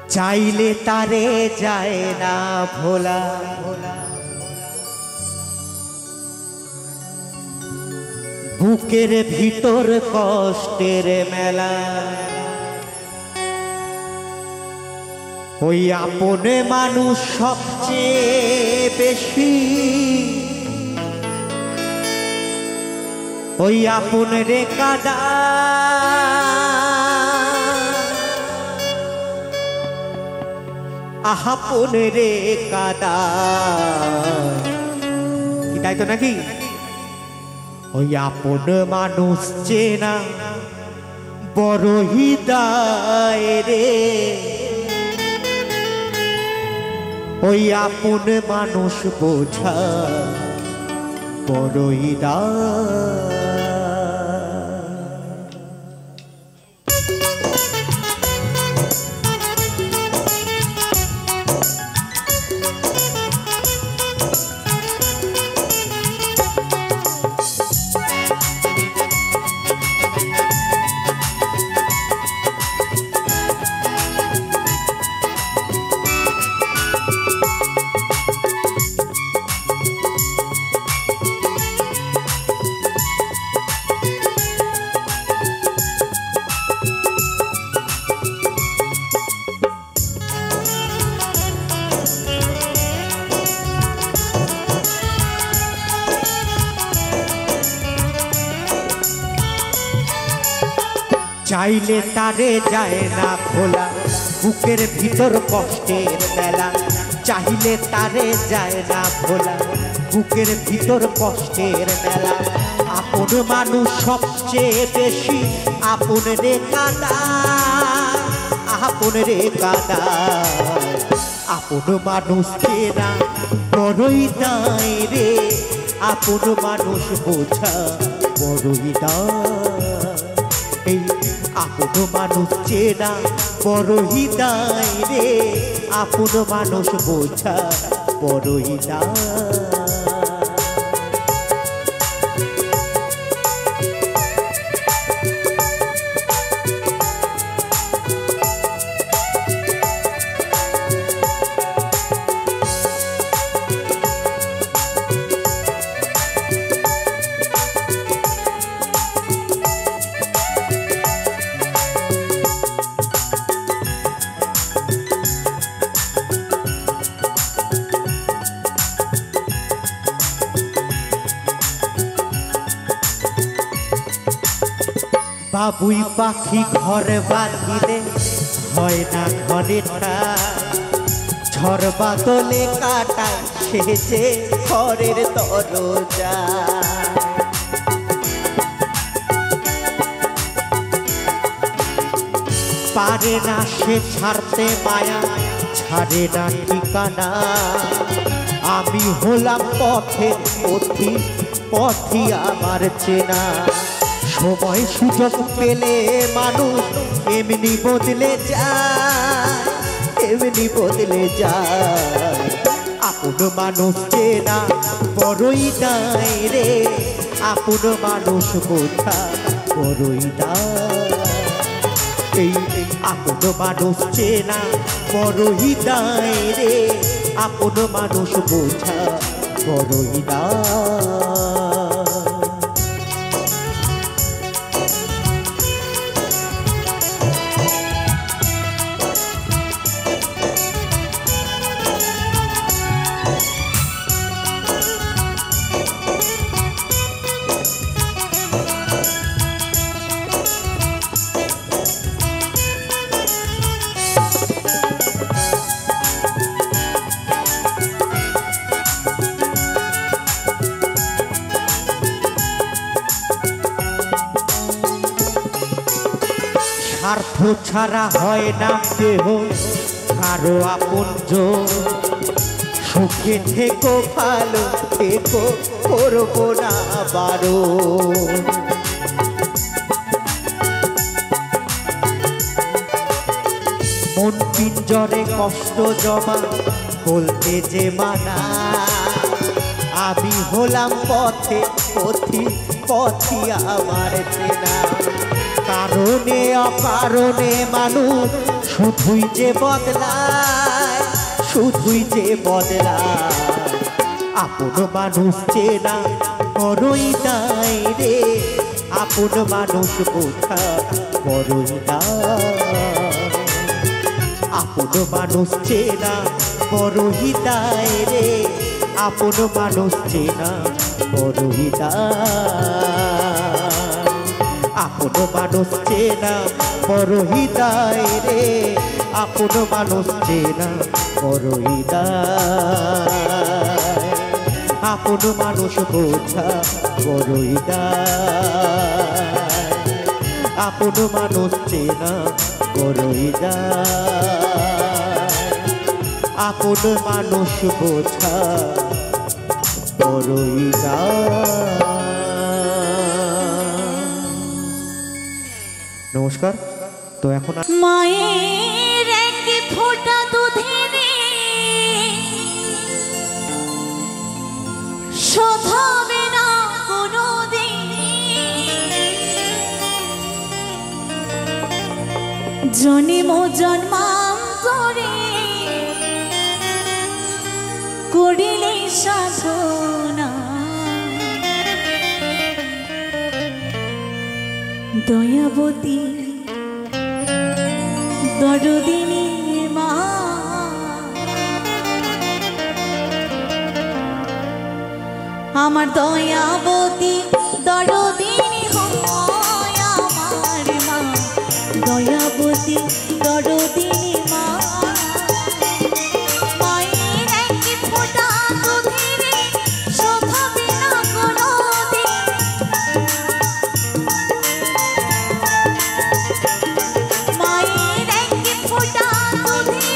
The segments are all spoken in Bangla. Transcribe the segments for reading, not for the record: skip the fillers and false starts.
চাইলে তারে যায় না ভোলা, বুকের ভিতর কষ্টের মেলা। ওই আপনে মানুষ সবচেয়ে বেশি, ওই আপন রে কাদা। আপন রে কাদা, কি তাই তো নাকি? ওই আপন মানুষ চেনা বড় হৃদয় রে, ওই আপন মানুষ বোঝা বড় হৃদয়। চাইলে তারে যায় না ভোলা, বুকের ভিতর কষ্টের মেলা। চাইলে তারে যায় না ভোলা, বুকের ভিতর কষ্টের মেলা। আপন মানুষ সবচেয়ে বেশি, আপন রে কাদা, আপন রে কাদা। আপন মানুষ চেনা বড়ই দায় রে, আপন মানুষ বোঝা বড়ই দায়। এই আপন মানুষ চেনা বড় হৃদয় রে, আপন মানুষ বোঝা বড় হৃদয়। বাবুই পাখি ঘর বাঁধিলে হয় না ঘরে ঠাই, ঝড় বাদলে কাটায় সেজে ঘরের দরজা। পারে না সে ছাড়তে মায়া, ছাড়ে না ঠিকানা। আমি হলাম পথের পথি, পথি আমার চেনা। সময় সুযোগ পেলে মানুষ এমনি বদলে যায়, এমনি বদলে যায়। আপন মানুষ চেনা বড়ই দায় রে, আপন মানুষ বোঝা বড়ই দায়। এই আপন মানুষ চেনা বড়ই দায় রে, আপন মানুষ বোঝা বড়ই দায়। স্বার্থ ছাড়া হয় না কেহ কারো আপনজন, সুখে থেকো ভালো থেকো করবো না বারণ। মন পিঞ্জরে কষ্ট জমা বলতে যে মানা। আমি হলাম পথে পথি, পথি আমার চেনা। কারণে অকারণে মানুষ শুধুই যে বদলায়, শুধুই যে বদলায়, আপন মানুষ চেনা বড়ই দায় রে, আপন মানুষ বোঝা বড়ই দায়, আপন মানুষ চেনা বড়ই দায় রে, আপন মানুষ চেনা বড়ই দায়, আপন মানুষ চেনা বড়ই দায় রে, আপন মানুষ চেনা বড়ই দায়, আপন মানুষ বোঝা বড়ই দায়, আপন মানুষ চেনা বড়ই দায়, আপন মানুষ বোঝা বড়ই দায়। নমস্কার। তো এখন মায়ের এক ফোঁটা দুধে শোধ হবে না কোনোদিন, জন্ম জন্মান্তরে করিলে সাধনা, দয়াবতী দরদিনী মা, আমার দয়াবতী দরদিনী হয় আমার মা, দয়াবতী দরদিনী মা। মায়ের এক ফোঁটা দুধে শোধ হবে না কোনোদিন, মায়ের এক ফোঁটা দুধে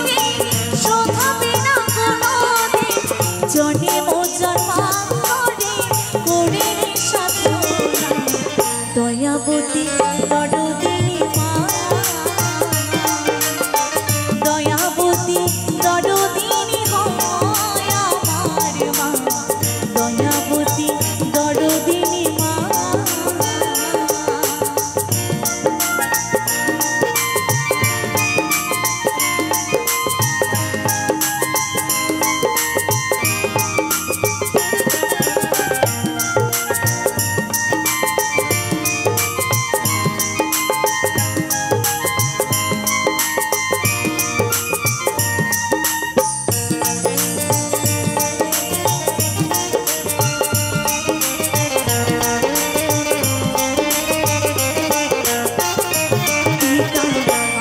শোধ হবে না কোনোদিন, জন্ম জন্মান্তরে করিলে সাধনা, দয়াবতী দরদিনী মা, দয়াবতী দরদিনী হয় আমার মা, দয়াবতী দরদিনী মা।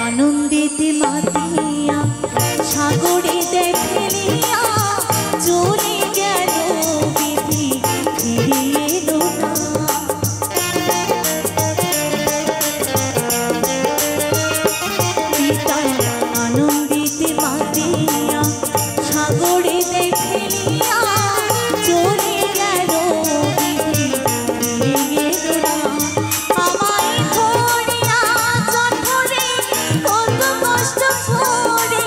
আনন্দিতে মাতিয়া সাগরে দেখলিয়া চলে গেল বিধি ফিরে এলো না, আনন্দিতে মাতিয়া সাগরে দেখলিয়া চলে গেল বিধি ফিরে এলো না, আমায় ধরিয়া জঠরে কত কষ্ট করে,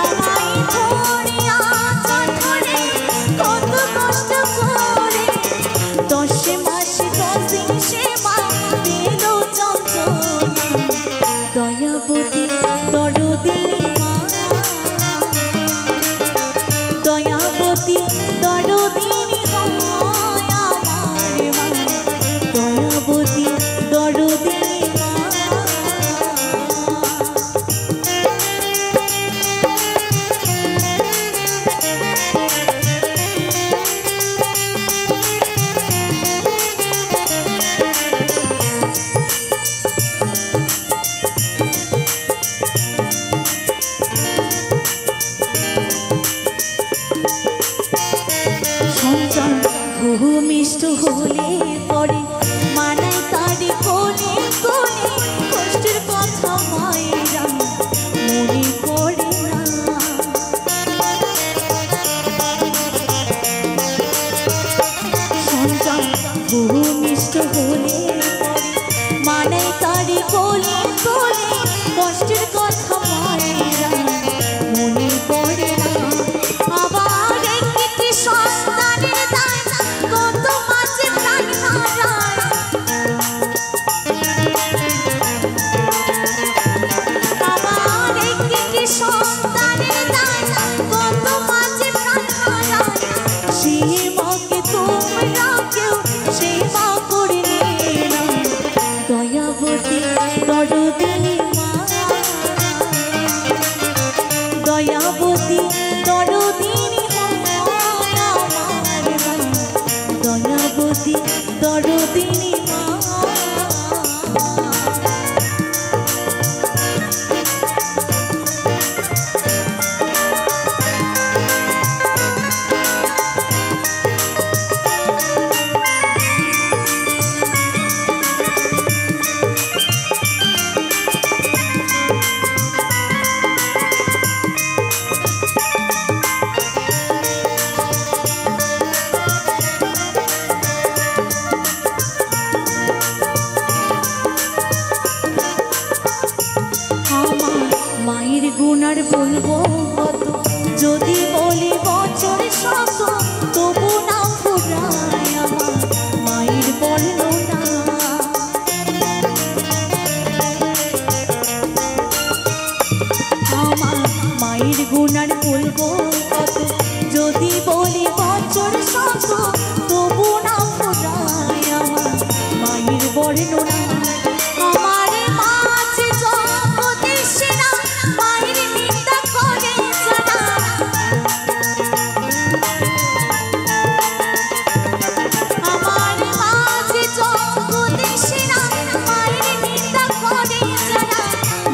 আমায় ধরিয়া জঠরে কত কষ্ট করে, 10 মাস 10 দিন সেবা পেল যন্ত্রণা, দয়াবতী দরদিনী মা, দয়াবতী দরদিনী হয় আমার মা, দয়াবতী দরদিনী মা। সন্তান ভূমিষ্ঠ হলে পরে মানায় তারি কোলে কোলে, কষ্টের কথা মায়েরা মনে পড়ে না, সন্তান ভূমিষ্ঠ হলে পরে মানায় তারি কোলে কোলে, কষ্টের কথা মায়েরা মনে পড়ে না, আবার একটি সন্তানের দায় কত মাঝে প্রাণ হারায়, গুণার বলবো কত, যদি বলি বছর শত তবু না ফুরায় আমার মায়ের বর্ণনা। আমার মায়ের গুণার বলবো কত, যদি বলি বছর শত তবু না ফুরায় আমার মায়ের বর্ণনা।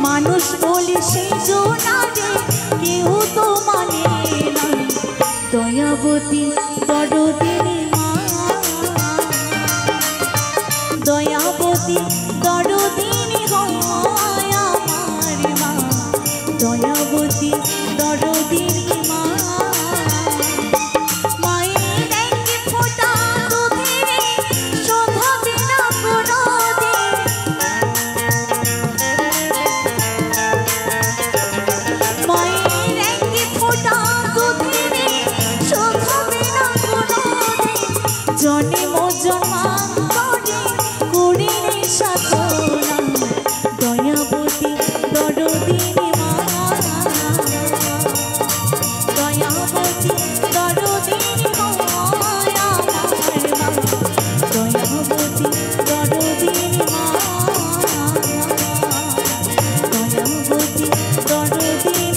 মানুষ বলি সেই জোনারে কেউ তো মানে না, দয়াবতী দরদিনী মা, দয়াবতী দরদিনী হয় আমার মা, দয়াবতী দরদিনী মা। মায়ের এক ফোঁটা দুধের শোধাবে না কোনোদিন, মায়ের এক ফোঁটা দুধের শোধাবে না কোনোদিন, জন্ম জন্মান্তরে করিলে সাধনা, দয়াবতী দরদিনী মা, দয়াবতী দরদিনী হয় আমার মা, দয়াবতী দরদিনী মা, দয়াবতী দরদিনী মা,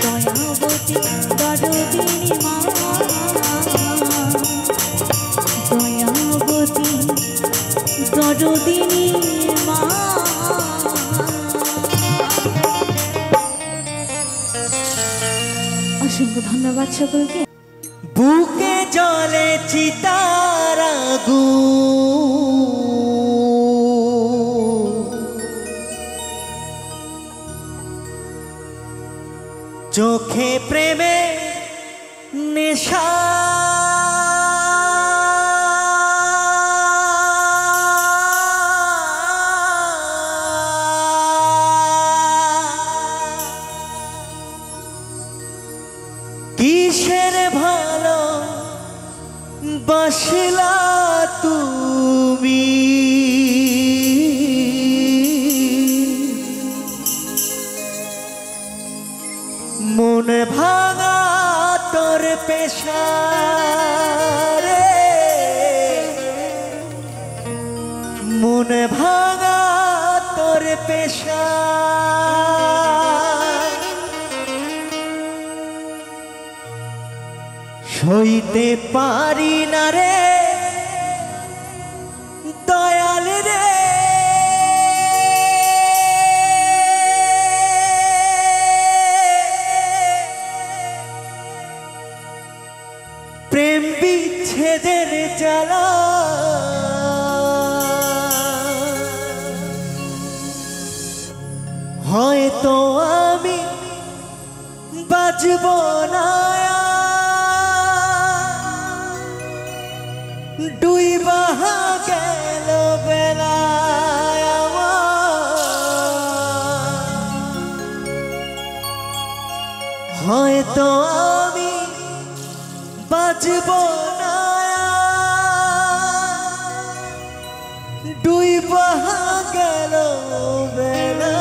দয়াবতী দরদিনী মা, দয়াবতী দরদিনী মা। অসংখ্য ধন্যবাদ সকলকে। বুকে জলে চিতার আগুন, চোখে প্রেমে নেশা, কিসের ভালো বাসলা তুমি, মন ভাঙা তোর পেশা রে, মন ভাঙা তোর পেশা, সইতে পারি না রে দয়াল রে, প্রেম বিচ্ছেদের জ্বালা, হয়তো আমি বাঁচব না, ডুইবা গেল বেলায় আমার, হয়তো আমি বাঁচব না, ডুইবা গেল বেলা।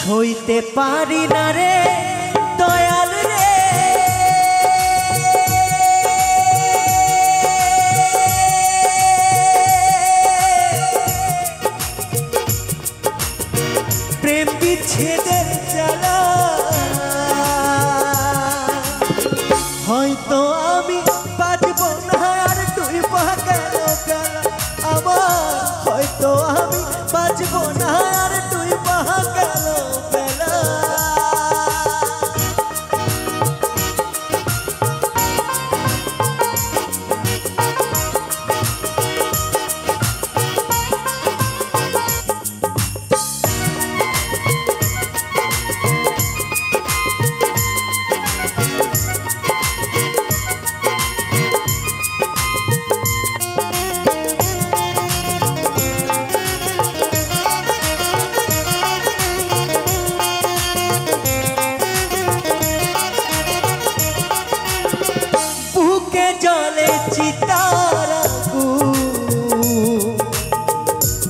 সইতে পারি না রে দয়াল রে, আমি বাঁচবো না আর ডুইবা গেল বেলা আমার হয়তো আমি বাঁচবো না আর ডুইবা গেল বেলা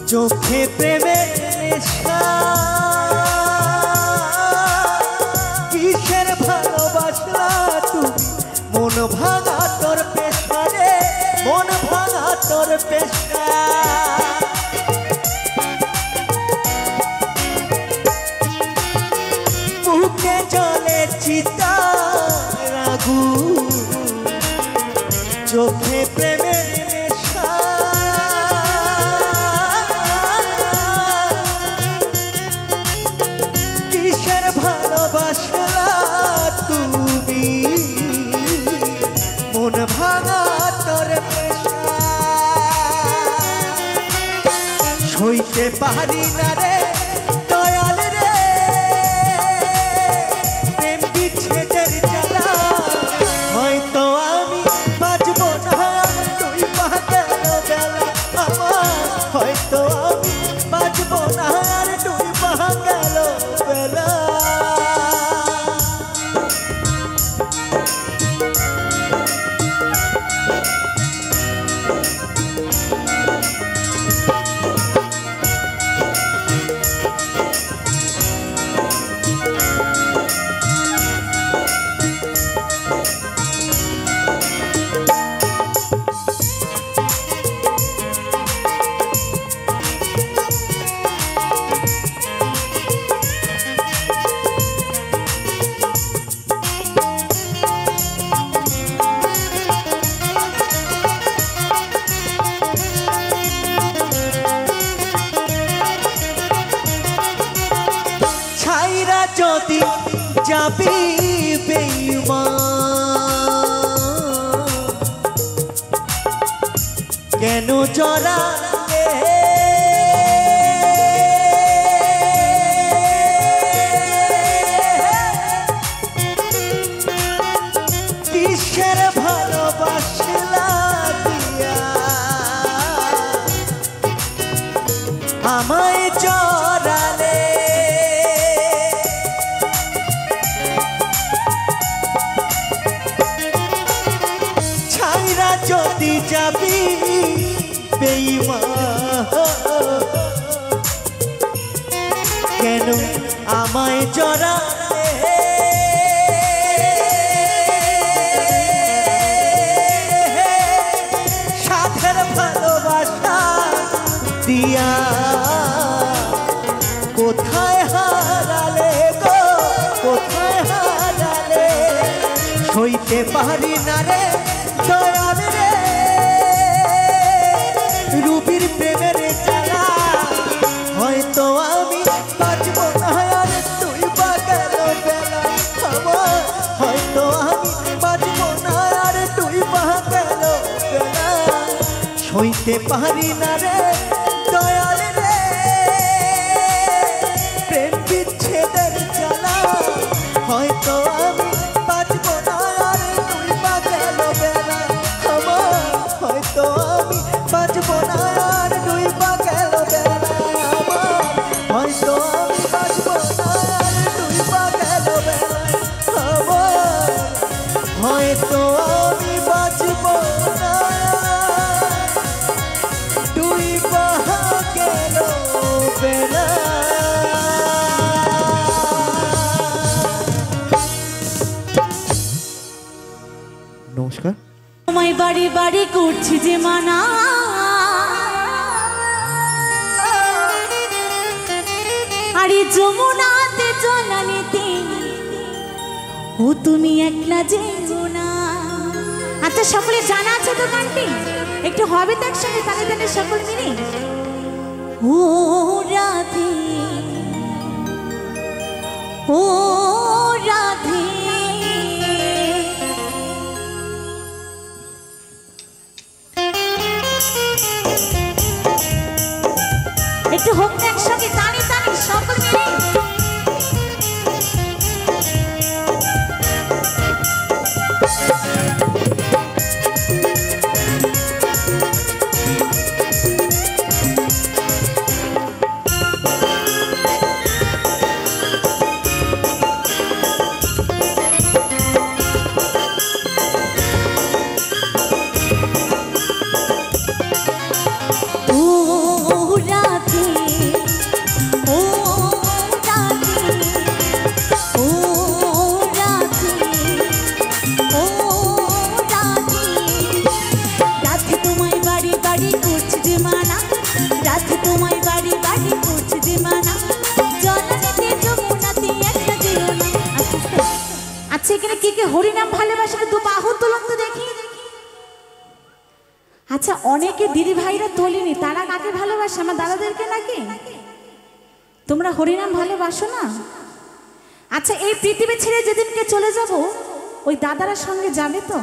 চোখে প্রেমের নেশা কিসের ভালোবাসা তুমি মন ভাঙা তোর পেশা রে মন ভাঙা তোর পেশা বুকে জলে চিতার আগুন চোখে প্রেমের নেশা কিসের ভালোবাসা তুমি মন ভাঙা তোর পেশা সইতে পারি না রে দয়াল রে প্রেম বিচ্ছেদের জ্বালা হয়তো আমি বাঁচবো না তুই গেল বেলা আমার হয়তো আমি বাঁচবো না আর তুই গেল বেলা যদি যাবি বেঈমান কেন জড়ালে কিসের ভালোবাসলা দিয়া আমায় জড়ালে যদি যাবি বেঈমান কেন আমায় জড়ালে সাথের ভালোবাসা দিয়া কোথায় হারালে গো কোথায় হারালে সইতে পারি না রে দয়াল রে রুবির প্রেমের জ্বালা হয়তো আমি বাঁচবো না আর তুই গেল বেলা আমার হয়তো আমি বাঁচবো না আর তুই গেল বেলা সইতে পারি না রে দয়াল রে প্রেম বিচ্ছেদের জ্বালা হয়তো আমি বাঁচবো না আর তুই গেল বেলা আমার হয়তো আমি বাঁচবো না আর তুই গেল বেলা আমার হয়তো আমি বাঁচবো না আর তুই গেল বেলা আমার হয়তো আমি বাঁচবো না তুই গেল বেলা নমস্কার তোমায় বাড়ি বাড়ি করছি যে মানা আরে যমুনাতে জলানিতে ও তুমি একলা যেও না আর আচ্ছা সকলে জানা আছে তো গানটি? একটু হবে তো একসঙ্গে তালে তালে সকল মিলে। ও রাধে ও রাধে একটু হোক না একসঙ্গে তালে তালে সকল মিলে। হরিনাম ভালোবাসে দু বাহু তুলুন তো দেখি। আচ্ছা অনেকে দিদি ভাইরা তোলেনি, তারা কাকে ভালোবাসে? আমার দাদাদেরকে নাকি? তোমরা হরিনাম ভালোবাসো না? আচ্ছা এই পৃথিবী ছেড়ে যেদিনকে চলে যাব ওই দাদারা সঙ্গে যাবে তো?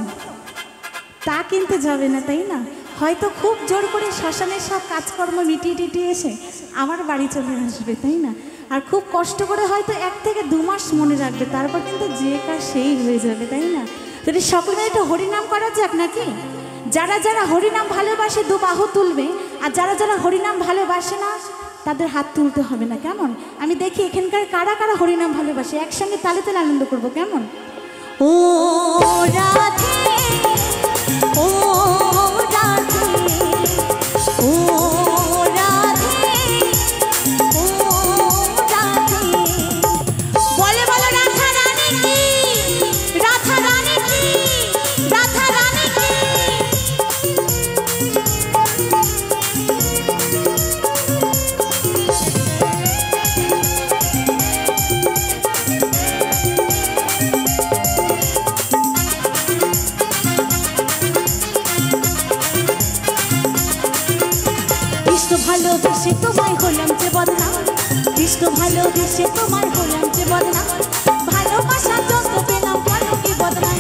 তা কিন্তু যাবে না, তাই না? হয়তো খুব জোর করে শ্মশানের সব কাজকর্ম মিটিয়ে টিটিয়ে এসে আমার বাড়ি চলে আসবে, তাই না? আর খুব কষ্ট করে হয়তো 1 থেকে 2 মাস মনে রাখবে, তারপর কিন্তু যে কাজ সেই হয়ে যাবে, তাই না? যদি সকলে একটু হরিনাম করা যাক নাকি? যারা যারা হরিনাম ভালোবাসে দু বাহু তুলবে, আর যারা যারা হরিনাম ভালোবাসে না তাদের হাত তুলতে হবে না, কেমন? আমি দেখি এখানকার কারা কারা হরিনাম ভালোবাসে, একসঙ্গে তালে তালে আনন্দ করবো, কেমন? ও রাধে ও রাধে ও রাধে ও রাধে। বলে বলো রাধা রানী কি, রাধা রানী কি, রাধা রানী কি। ভালোবেসে তোমায় হলাম যে বদনাম, কৃষ্ণ ভালোবেসে তোমায় হলাম যে বদনাম, ভালোবাসা যত পেলাম বলো কি বদনাম।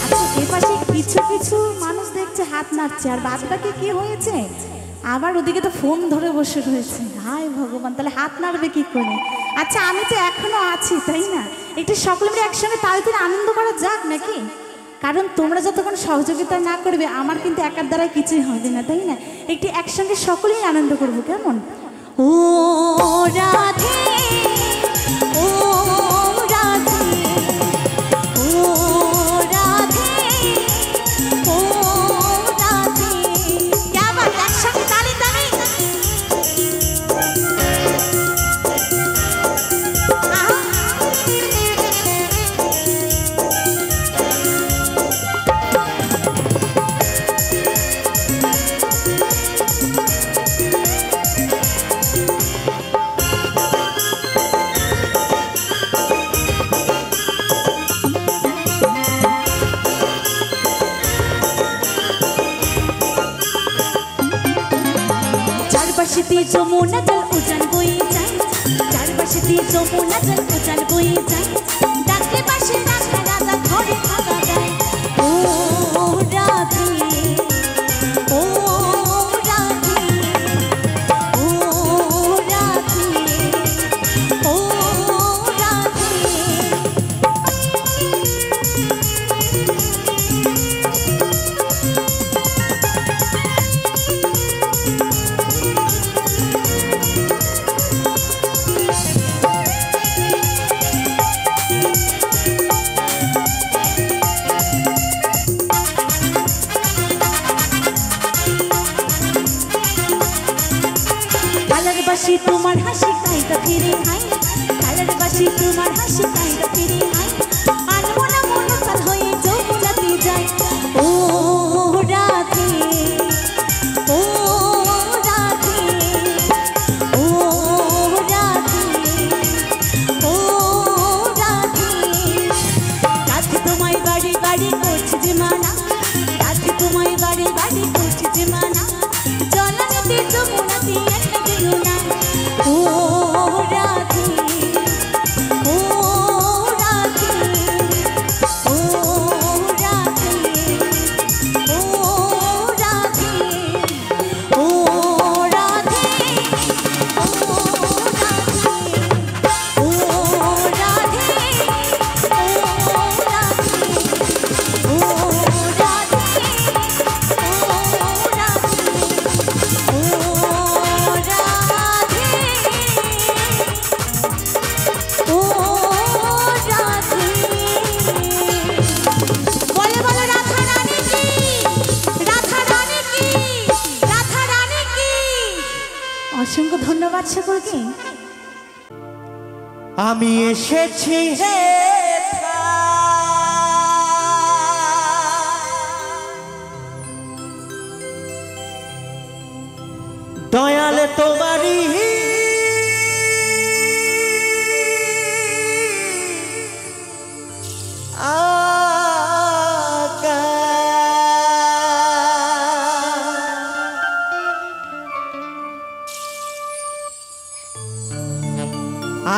আচ্ছা এপাশে কিছু কিছু মানুষ দেখছে হাত নাড়ছে, আর বাদ বাকি কি হয়েছে? আবার ওদিকে তো ফোন ধরে বসে রয়েছে। হায় ভগবান, তাহলে হাত নাড়বে কি করে? আচ্ছা আমি তো এখনো আছি, তাই না? একটু সকলে মিলে একসঙ্গে তালে তালে আনন্দ করা যাক নাকি? কারণ তোমরা যতক্ষণ সহযোগিতা না করবে আমার কিন্তু একার দ্বারা কিছুই হবে না, তাই না? একটু একসঙ্গে সকলেই আনন্দ করবো, কেমন? ও রাধে ও রাধে ও রাধে ও রাধে। क्या बात, একসঙ্গে তালে তালে। চারপাশেতে যমুনা জল উজান বয়ে যায়, চারপাশেতে যমুনা জল উজান বয়ে যায়, ডাকলে পাশে রাখা রাধা ঘরে থাকা যায়। ও রাধে ও রাধে ও রাধে ও রাধে। কালার বাসি তোমার হাসি কাইটা ফিরে আই, কালার বাসি তোমার হাসি কাইটা ফিরে আই, আনমনা মনসাল হয়ে যমুনাতে যায়। ও রাধে ও রাধে ও রাধে ও রাধে। রাধে তোমায় বাড়ি বাড়ি করছে যে মানা, অসংখ্য ধন্যবাদ সকলকে। আমি এসেছি হে দয়াল তোমারি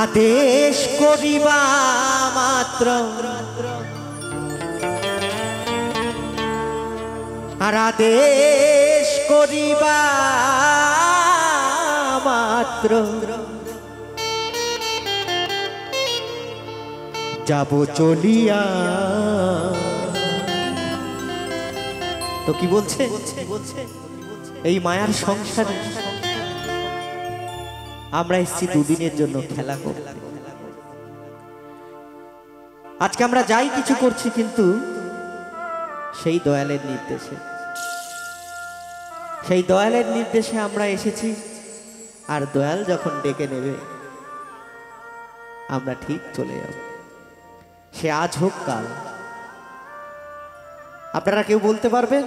আদেশ করিবা মাত্র আর আদেশ করিবা মাত্র যাব চলিয়া। তো কি বলছে এই মায়ার সংসারে আমরা এসেছি দুদিনের জন্য খেলা করতে। আজকে আমরা যাই কিছু করছি কিন্তু সেই দয়ালের নির্দেশে, সেই দয়ালের নির্দেশে আমরা এসেছি। আর দয়াল যখন ডেকে নেবে আমরা ঠিক চলে যাব, সে আজ হোক কাল। আপনারা কেউ বলতে পারবেন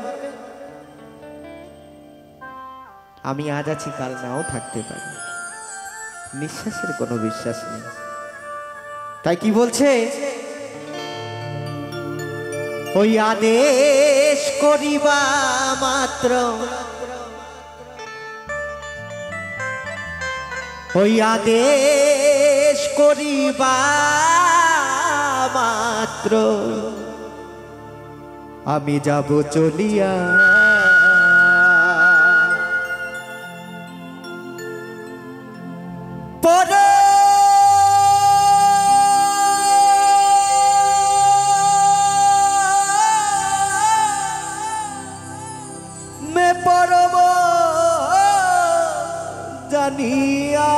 আমি আজ আছি কাল নাও থাকতে পারি? নিঃশ্বাসের কোনো বিশ্বাস নেই। তাই কি বলছে, ওই আদেশ করিবা মাত্র, ওই আদেশ করিবা মাত্র আমি যাব চলিয়া। পরব জানিয়া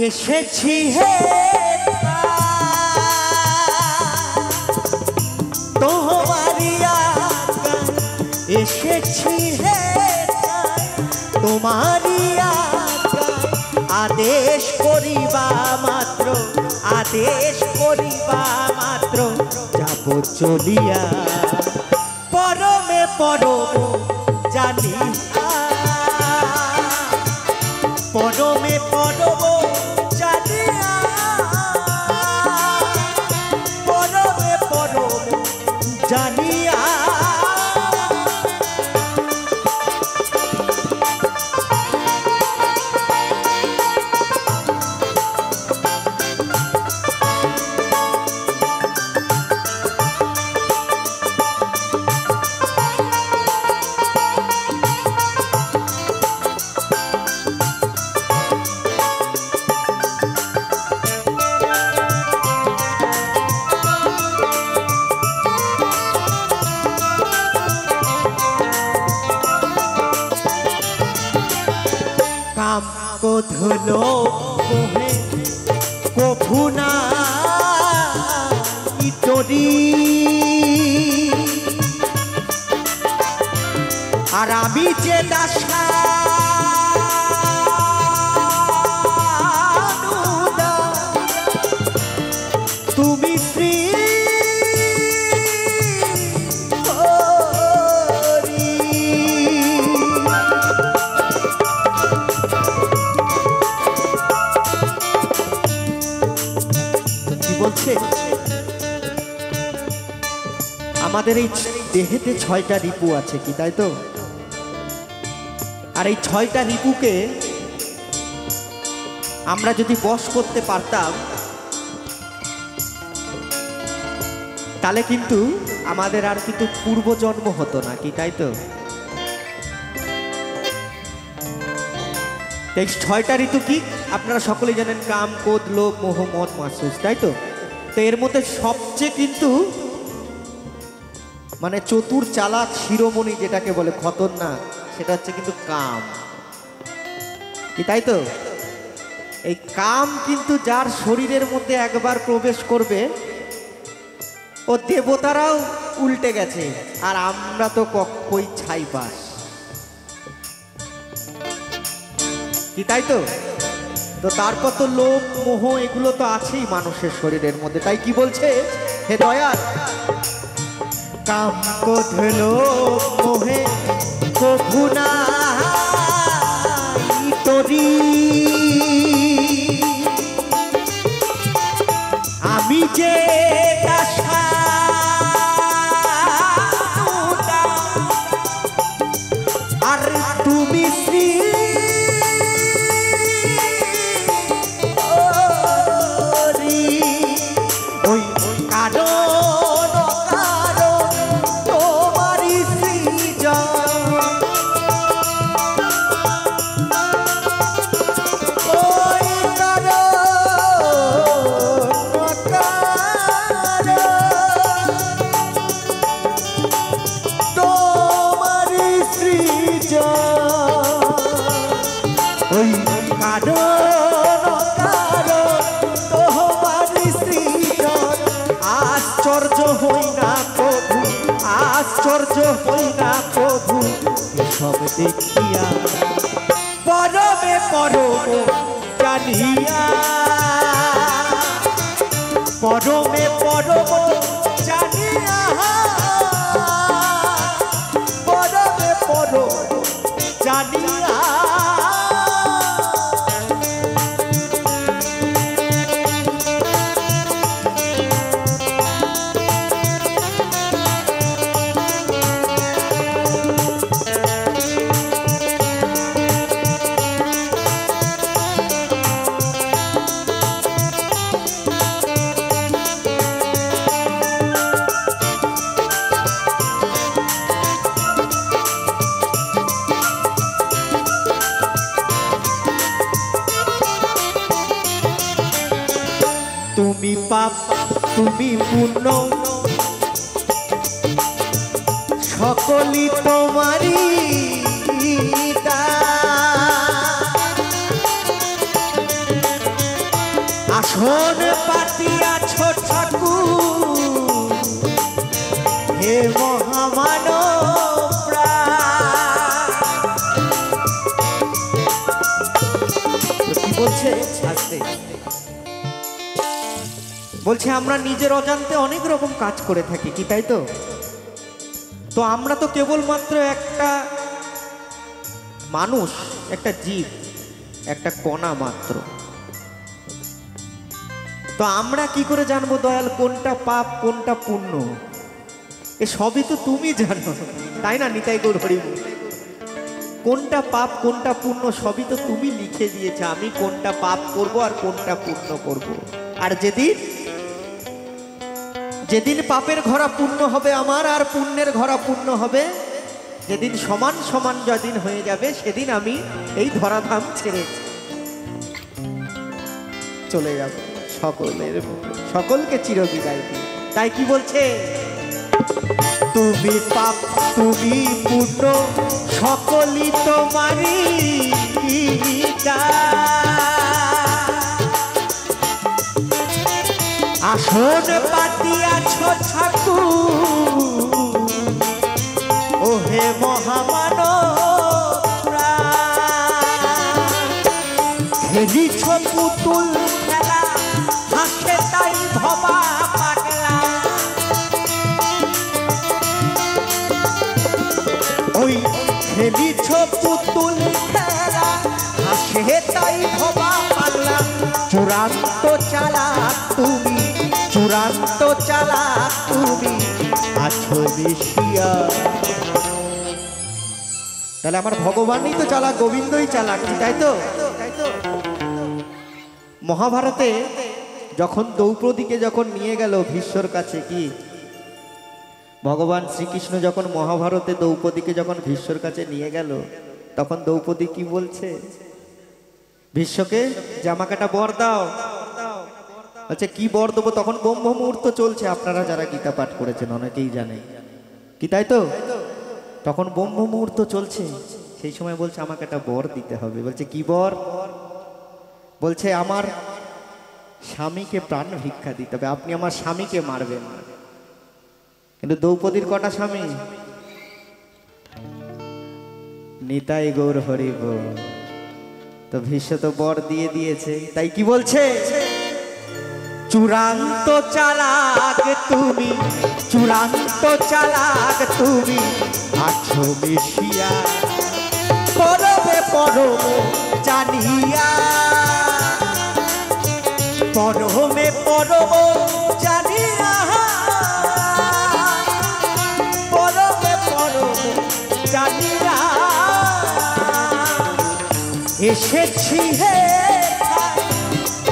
এসেছি হে তোমারি এসেছি হে তোমারি আদেশ করিবা মাত্র, আদেশ করিবা মাত্র যাব চলিয়া। পরমে পরম জানিয়া, পরমে পরম জানিয়া, পরমে পরম জানিয়া কাম কোধলো কোহে কফুনা ইতরি, আর আমি যে দাসা তুমি শ্রী বলছে আমাদের এই দেহেতে 6টা রিপু আছে, কি তাই তো? আর এই 6টা রিপুকে আমরা যদি বশ করতে পারতাম তাহলে কিন্তু আমাদের আর কিন্তু পূর্বজন্ম হতো না, কি তাই তো? এই 6টা ঋতু কি আপনারা সকলেই জানেন, কাম, ক্রোধ, লোভ, মোহ, মদ, মাৎসর্য, তাই তো? তো এর মধ্যে সবচেয়ে কিন্তু মানে চতুর চালাক শিরোমণি যেটাকে বলে খতরনাক, সেটা হচ্ছে কিন্তু কাম, কি তাই তো? এই কাম কিন্তু যার শরীরের মধ্যে একবার প্রবেশ করবে ও দেবতারাও উল্টে গেছে, আর আমরা তো কই ছাই পাস, কি তাই তো? তো তারপর তো লোভ মোহ এগুলো তো আছেই মানুষের শরীরের মধ্যে। তাই কি বলছে হে দয়াল, কাম ক্রোধ লোভ মোহে কভু নাই তরি, আমি যে আর তুমি শ্রী ওই কারণ কারণ তোমারই সৃজন, ওই কারণ কারণ তোমারই সৃজন, ওই কারণ কারণ তোমারই সৃজন। আশ্চর্য হই না প্রভু, আশ্চর্য হই না প্রভু, এসব দেখিয়া পরমে পরম জানিয়া, পরমে পরম জানিয়া, পরমে পরম জানিয়া। তুমি পাপ তুমি পুণ্য সকলই তোমারই দান, আসন পাতিয়াছ ঠাকুর হে মহামানব প্রাণ। কি বলছে আস্তে বলছে, আমরা নিজের অজান্তে অনেক রকম কাজ করে থাকি, কি তাই তো? তো আমরা তো কেবলমাত্র একটা মানুষ, একটা জীব, একটা কণা মাত্র। তো আমরা কি করে জানবো দয়াল কোনটা পাপ কোনটা পুণ্য? এ সবই তো তুমি জানো, তাই না নিতাই গৌর হরি? কোনটা পাপ কোনটা পুণ্য সবই তো তুমি লিখে দিয়েছে, আমি কোনটা পাপ করব আর কোনটা পুণ্য করব। আর যেদিন পাপের ঘরা পূর্ণ হবে আমার, আর পুণ্যের ঘরা পূর্ণ হবে, যেদিন সমান সমান যেদিন হয়ে যাবে, সেদিন আমি এই ধরাধাম ছেড়ে চলে যাব সকলকে চিরবিদায় দিয়ে। তাই কি বলছে, তুমি পাপ তুমি পুণ্য সকলই তোমারই আসন পাতিয়াছ ঠাকুর ও হে মহামানব খেলিছ পুতুল খেলা, হাসে তাই ভবা পাগলা, ওই খেলিছ পুতুল খেলা, হাসে তাই ভবা পাগলা। চূড়ান্ত চালাক তুমি, চূড়ান্ত চালাক তুমি, আছো মিশিয়া। তাহলে আমার ভগবানই তো চালাক, গোবিন্দই চালাক, তাই তো? মহাভারতে যখন দ্রৌপদীকে যখন নিয়ে গেল ভীষ্মর কাছে, কি ভগবান শ্রীকৃষ্ণ যখন মহাভারতে দ্রৌপদীকে যখন ভীষ্মর কাছে নিয়ে গেল, তখন দ্রৌপদী কি বলছে? ভীষ্মকে যে আমাকে একটা বর দাও। আচ্ছা কি বর দেবো? তখন ব্রহ্ম মুহূর্ত চলছে, আপনারা যারা গীতা পাঠ করেছেন অনেকেই জানে, কি তাই তো? তখন ব্রহ্ম মুহূর্ত চলছে, সেই সময় বলছে আমাকে একটা বর দিতে হবে। বলছে কি বর? বলছে আমার স্বামীকে প্রাণ ভিক্ষা দিতে হবে, আপনি আমার স্বামীকে মারবেন। কিন্তু দ্রৌপদীর কটা স্বামী? নিতাই গৌর হরি বল। তো ভীষ্ম তো বর দিয়ে দিয়েছে, তাই কি বলছে? চূড়ান্ত চালাক তুমি, চূড়ান্ত চালাক তুমি, আছো মিশিয়া পরমে পরম জানিয়া, পরমে পরম জানিয়া, পরমে পরম জানিয়া এসেছি হে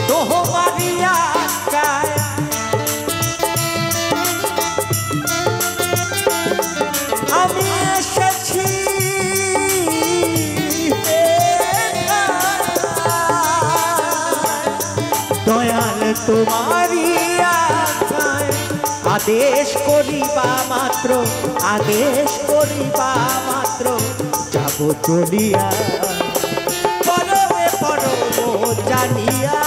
তোমারি আজ্ঞায়, আমি এসেছি দয়াল তোমারি আজ্ঞায়, আদেশ করিবা মাত্র, আদেশ করিবা মাত্র যাব চলিয়া পরমে পরম জানিয়া,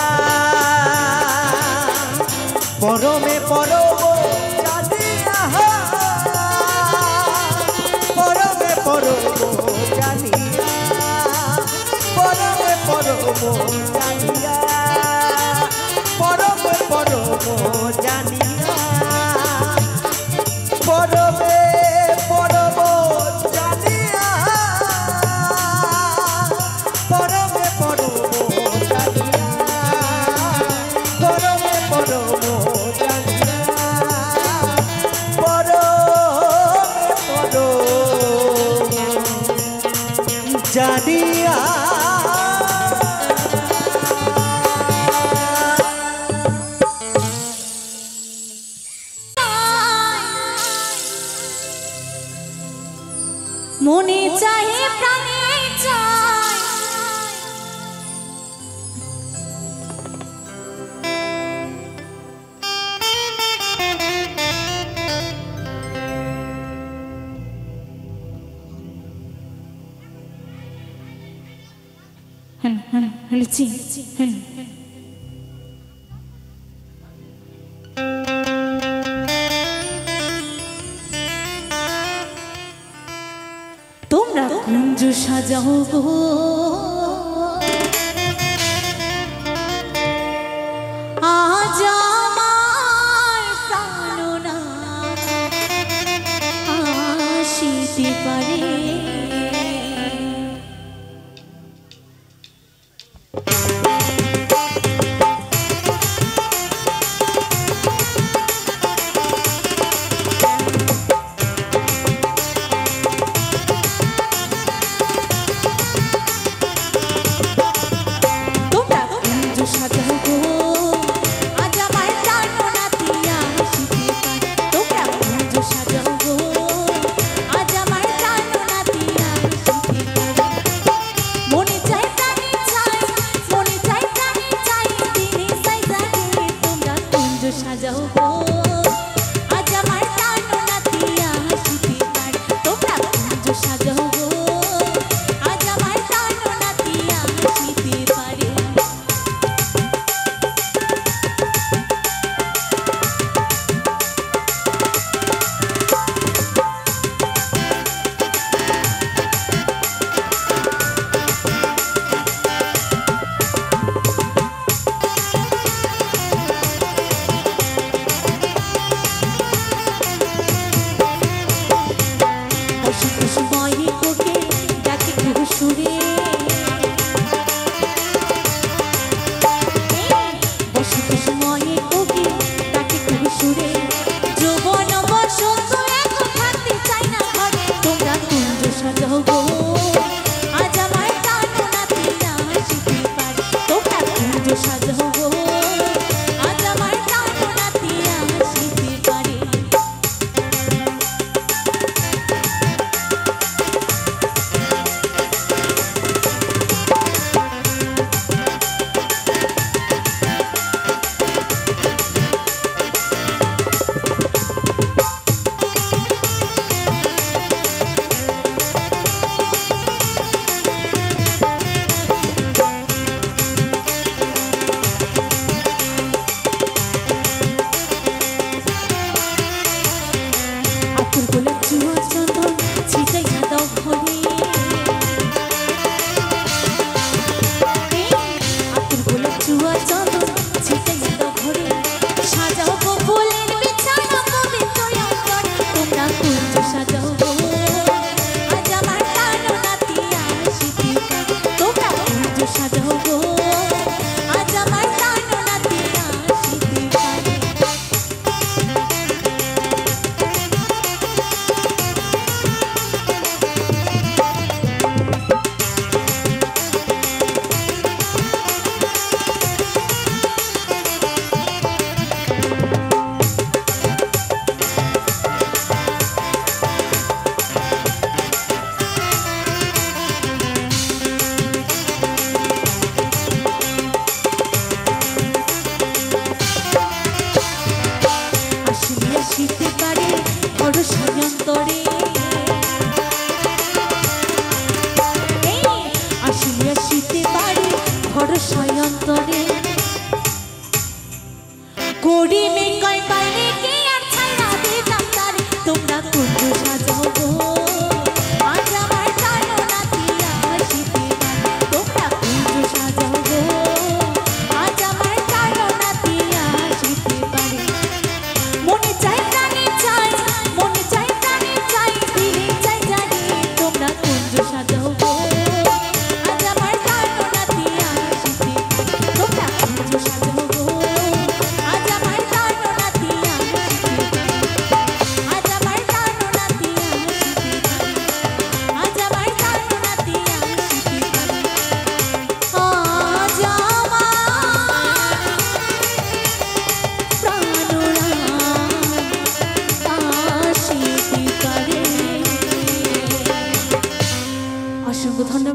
পরমে পরম জানিয়া, পরমে পরম জানিয়া, পরমে পরম জানিয়া, পরমে পরম জানিয়া, পরমে পরম জানিয়া, পরমে পরম জানিয়া, পরমে পরম জানিয়া, পরমে পরম জানিয়া। মনে চাহে প্রাণে চায়, তোমরা কুঞ্জ সাজাও গো, আজ আমার প্রাণনাথ আসিতে পারে, সুরে যৌবন বসন্ত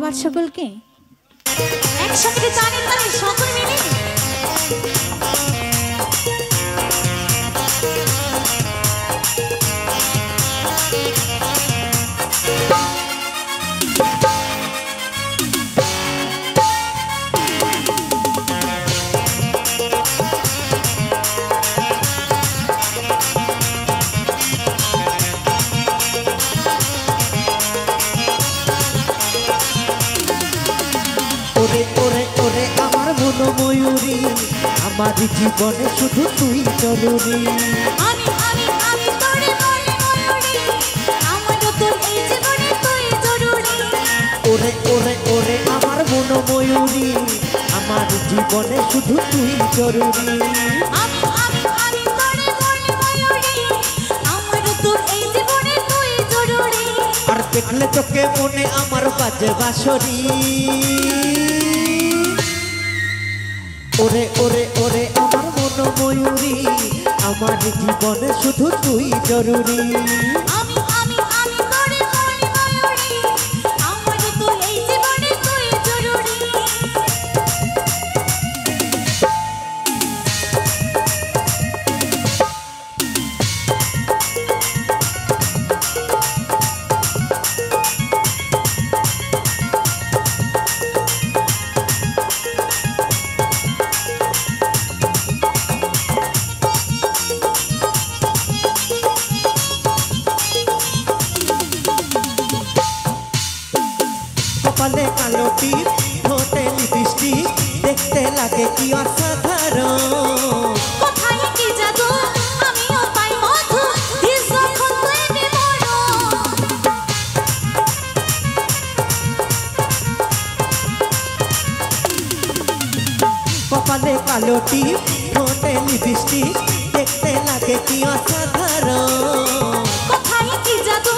ধন্যবাদ সকলকে। একসঙ্গে জানেন তাহলে সকল মিলে ওরে ওরে ওরে আমার মনোময়ূরী, আমার জীবনে শুধু তুই জরুরি। আমি আমি আমি তোরে মনে ময়ূরী, আমার তোর এই জীবনে তুই জরুরি। ওরে ওরে ওরে আমার মনোময়ূরী, আমার জীবনে শুধু তুই জরুরি। আমি আমি আমি তোরে মনে ময়ূরী, আমার তোর এই জীবনে তুই জরুরি। আর দেখলে তোকে মনে আমার বাজে বাঁশরি। ওরে ওরে ওরে আমার মনোময়ূরী, আমার জীবনে শুধু তুই জরুরি। আমি আমি আমি তোরে মনে ময়ূরী, আমার তোর এই জীবনে তুই জরুরি। কপালে কালো টিপ, ঠোঁটে লিপস্টিক, দেখতে লাগে কি অসাধারণ। কোথায় কি জাদু, আমিও পাই মধু, দিস যখন তুই বিমোড়। কপালে কালো টিপ, ঠোঁটে লিপস্টিক, দেখতে লাগে কি অসাধারণ। কোথায় কি জাদু,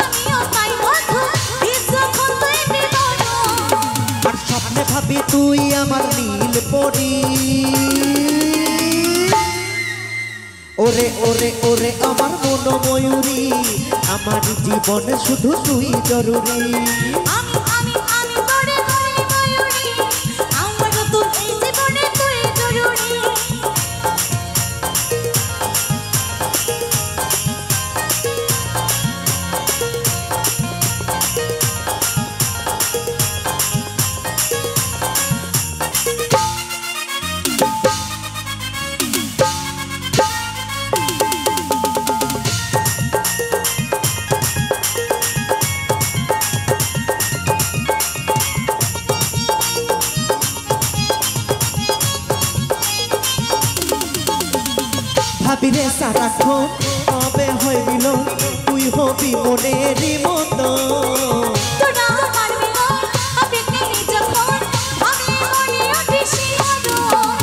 আমিও পাই মধু, দিস যখন তুই বিমোড়। আর স্বপ্নে ভাবি তুই আমার নীল পরি। ওরে ওরে ওরে আমার মনোময়ূরী, আমার জীবনে শুধু তুই জরুরি। আমি আমি আমি তোরে মনে ময়ূরী, আমার তোর এই জীবনে তুই জরুরি। ভাবিরে সারাক্ষণ কবে হইল তুই হবি মনেরই মতো। তোরা আমার মিলন, আবেগে যখন ভাবলে মনে ওঠে শিহরণ।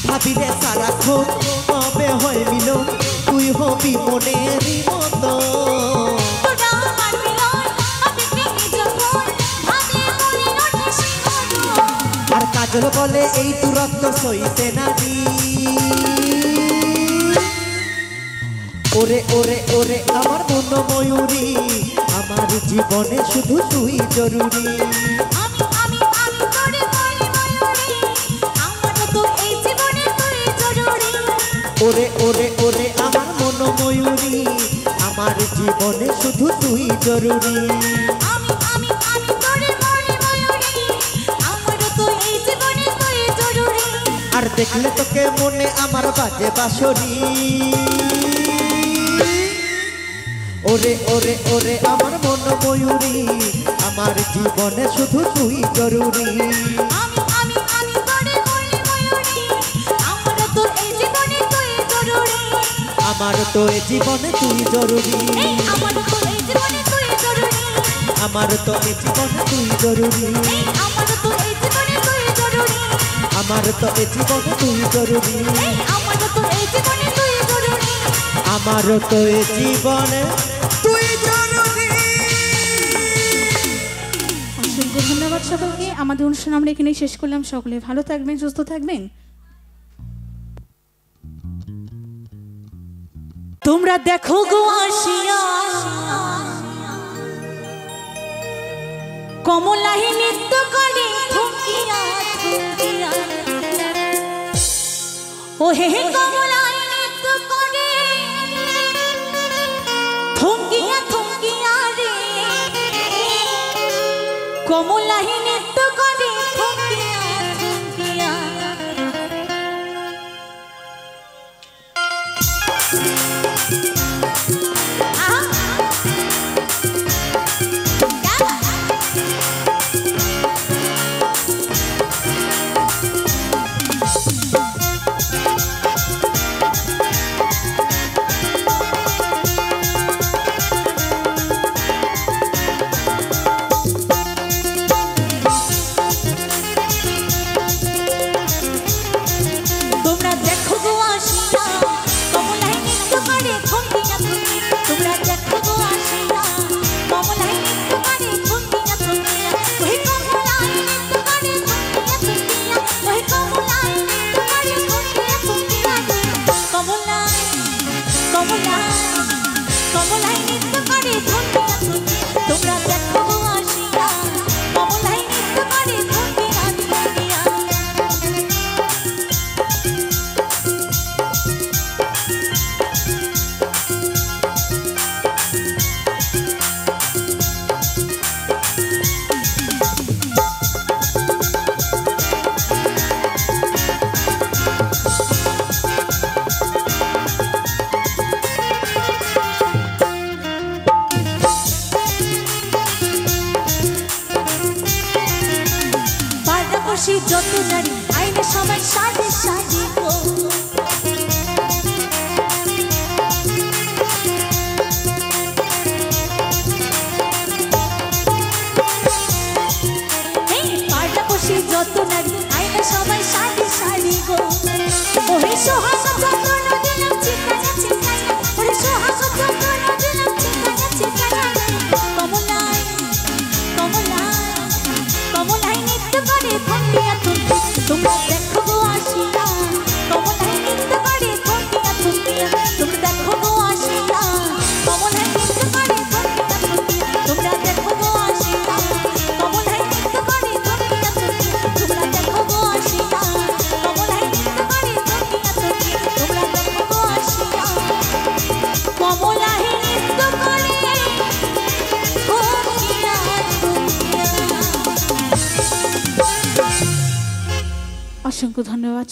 ভাবিরে সারাক্ষণ কবে হইল তুই হবি মনেরই মতো। তোরা আমার মিলন, আবেগে যখন ভাবলে মনে ওঠে শিহরণ। আর কাজল বলে এই দূরত্ব সইতে নারী। ওরে ওরে ওরে আমার মনোময়ূরী, আমার জীবনে শুধু তুই জরুরি। আমি আমি আমি তোরে মনে ময়ূরী, আমার তোর এই জীবনে তুই জরুরি। ওরে ওরে ওরে আমার মনোময়ূরী, আমার জীবনে শুধু তুই জরুরি। আমি আমি আমি তোরে মনে ময়ূরী, আমার তোর এই জীবনে তুই জরুরি। আর দেখলে তোকে মনে আমার বাজে বাঁশরি। ওরে ওরে ওরে আমার মনোময়ূরী, আমার জীবনে শুধু তুই জরুরি। আমি আমি আমি তোরে মনে ময়ূরী, আমার তোর এই জীবনে তুই জরুরি। আমার তো এ জীবনে তুই জরুরি। এই আমার তোর এই জীবনে তুই জরুরি। আমার তো এ জীবনে তুই জরুরি। এই আমার তোর এই জীবনে তুই জরুরি। আমার তো এ জীবনে তুই জরুরি। এই আমার তোর এই জীবনে তুই জরুরি। আমার তো এ জীবনে তুই জরুরি। অসংখ্য ধন্যবাদ সকলকে। আমাদের অনুষ্ঠান আমরা এখানেই শেষ করলাম। সকলে ভালো থাকবেন, সুস্থ থাকবেন। তোমরা দেখো গো আসিয়া কমলাহি নৃত্য করে থুকিয়া থুকিয়া ও হে কমলাহি নৃত্য করে থুকিয়া থুকিয়া রে কমলাহি নৃত্য করে থুকিয়া থুকিয়া যত নারী আইনে সবাই সাজে সাজে গো পাশাপাশি যত নারী আইনে সবাই সাজে সাজে গো ওহে সোহাগ যত দিলাম চিকানা চিকানা ওহে সোহাগ যত দিলাম চিকানা চিকানা কমলাই কমলাই কমলাই নৃত্য করে থকিয়া থকিয়া তোমরা দেখো গো আসিয়া কমলাই নৃত্য করে থকিয়া থকিয়া তোমরা দেখো গো আসিয়া কমলাই নৃত্য করে থকিয়া থকিয়া তোমরা দেখো গো আসিয়া কমলাই নৃত্য করে থকিয়া থকিয়া তোমরা দেখো গো আসিয়া কমলাই নৃত্য করে থকিয়া থকিয়া তোমরা দেখো গো আসিয়া কমলাই নৃত্য করে থকিয়া থকিয়া। অসংখ্য ধন্যবাদ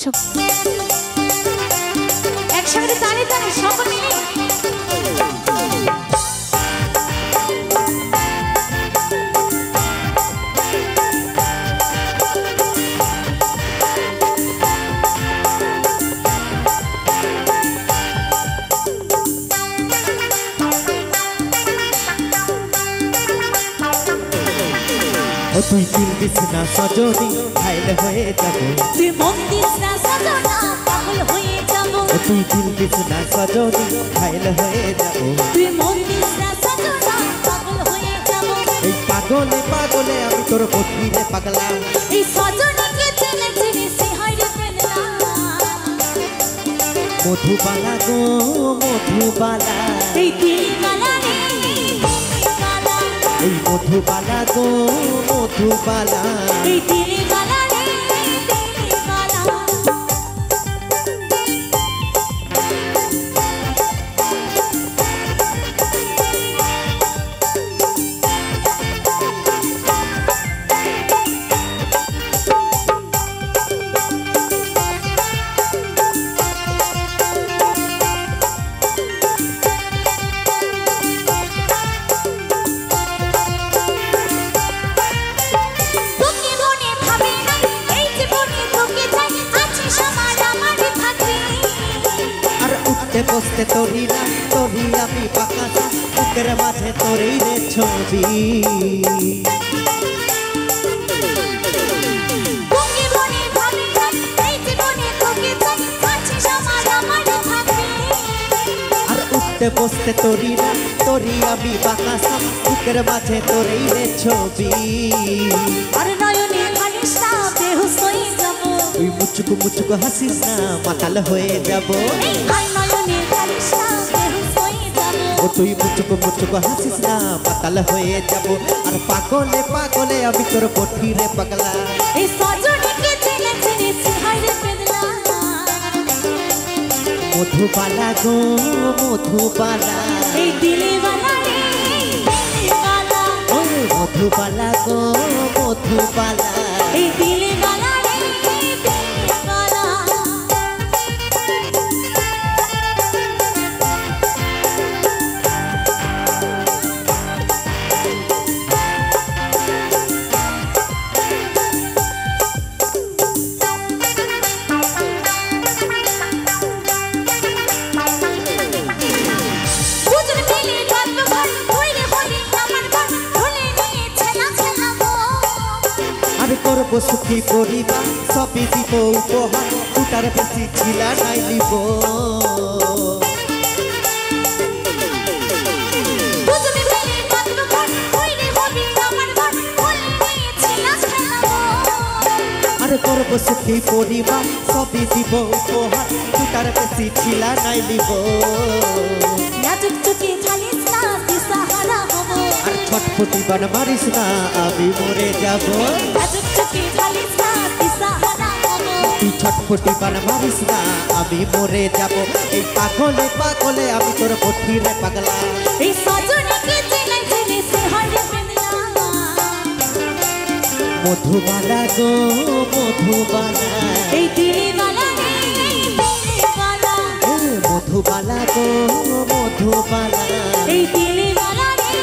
একসঙ্গে তালে তালে সকল মিলে ও তুই দিল দিস না সজনী ঘায়ল হয়ে যাব তুই মন দিস না সজনা পাগল হয়ে যাব ও তুই দিল দিস না সজনী ঘায়ল হয়ে যাব তুই মন দিস না সজনা পাগল হয়ে যাব এই পাগলে পাগলে আমি তোর বদলিলে পাগলা এই সজনীকে চেনে চেনে সে হাইরে পেলা মধুবালা গো মধুবালা এই দিলবালা রে দিলবালা এই মধুবালা গো মধুবালা এই দিলবালা রে দিলবালা বসতে তোরি না তোরি আমি পাকা বুকের মাঝে তোরই রে ছবি আর উঠতে বসতে তোরি না তোরি আমি পাকা বুকের মাঝে তোরই রে ছবি আর নয়নে হাসিস না বেহুশ হয়ে যাব তুই মুচুকু মুচুকু হাসিস না মাতাল হয়ে যাব আর নয়নে হাসিস না বেহুশ ও তুই মুচুকো মুচুকো হাসিস না মাতাল হয়ে যাব আর পাগলে পাগলে আমি তোর পঠি রে পাগলা এই সজনীকে চেনে চেনে সিহাইরে পেদলা মধুবালা গো মধুবালা এই দিলওয়ালা রে দিলওয়ালা ও মধুবালা গো মধুবালা এই দিলওয়ালা রে দিলওয়ালা দুজন মিলে গল্প ঘর কইরে বলি আমার ঘর ভুলে নিয়েছে না ছেলা গো আমি করব সুখী পরিবার সবই দিব উপহার দুটার বেশি ছিলা নাই দিব দুজন মিলে গল্প ঘর কইরে বলি আমার ঘর ভুলে নিয়েছে না ছেলা গো আরে করব সুখী পরিবার সবই দিব উপহার দুটার বেশি ছিলা নাই দিব লাজুক চুকি খালিস না দিশাহারা হব আর ছটফটি বান মারিস না আমি মরে যাব লাজুক চুকি খালিস না দিশাহারা হব তুই ছটফটি বান মারিস না আমি মরে যাব এই পাগলে পাগলে আমি তোর পঠি রে পাগলা এই সজনীকে চেনে চেনে সিহাইরে পেদলা মধুবালা গো মধুবালা এই দিলওয়ালা রে দিলওয়ালা এ মধুবালা গো মধুবালা এই দিলওয়ালা রে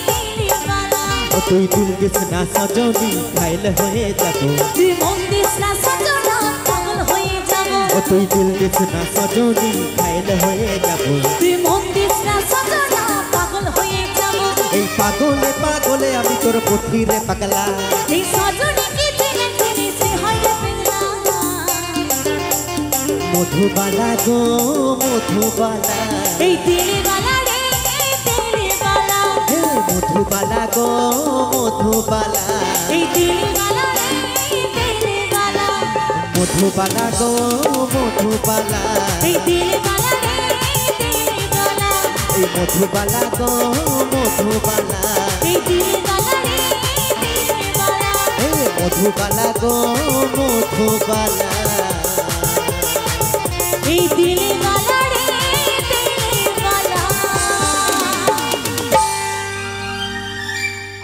দিলওয়ালা ও তুই দিল দিস না সজনী ঘাইল হয়ে যাব তুই মন দিস না সজনা পাগল হয়ে যাব ও তুই দিল দিস না সজনী ঘাইল হয়ে যাব তুই মন দিস না সজনা পাগল হয়ে যাব এই পাগলে পাগলে আমি তোর পঠি রে পাগলা এই সজনীকে চেনে চেনে সিহাইরে পেদলা মধুবালা গো মধুবালা এই দিলওয়ালা রে দিলওয়ালা হে মধুবালা গো মধুবালা এই দিলওয়ালা রে দিলওয়ালা মধুবালা গো মধুবালা এই দিলওয়ালা রে দিলওয়ালা এই মধুবালা গো মধুবালা এই দিলওয়ালা রে দিলওয়ালা হে মধুবালা গো মধুবালা এই দিলওয়ালা রে দিলওয়ালা।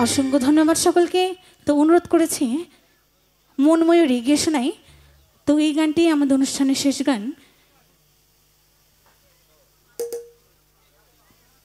অসংখ্য ধন্যবাদ সকলকে। তো অনুরোধ করেছি মন ময়ূরী গিয়ে শোনাই। তো এই গানটি আমাদের অনুষ্ঠানের শেষ গান।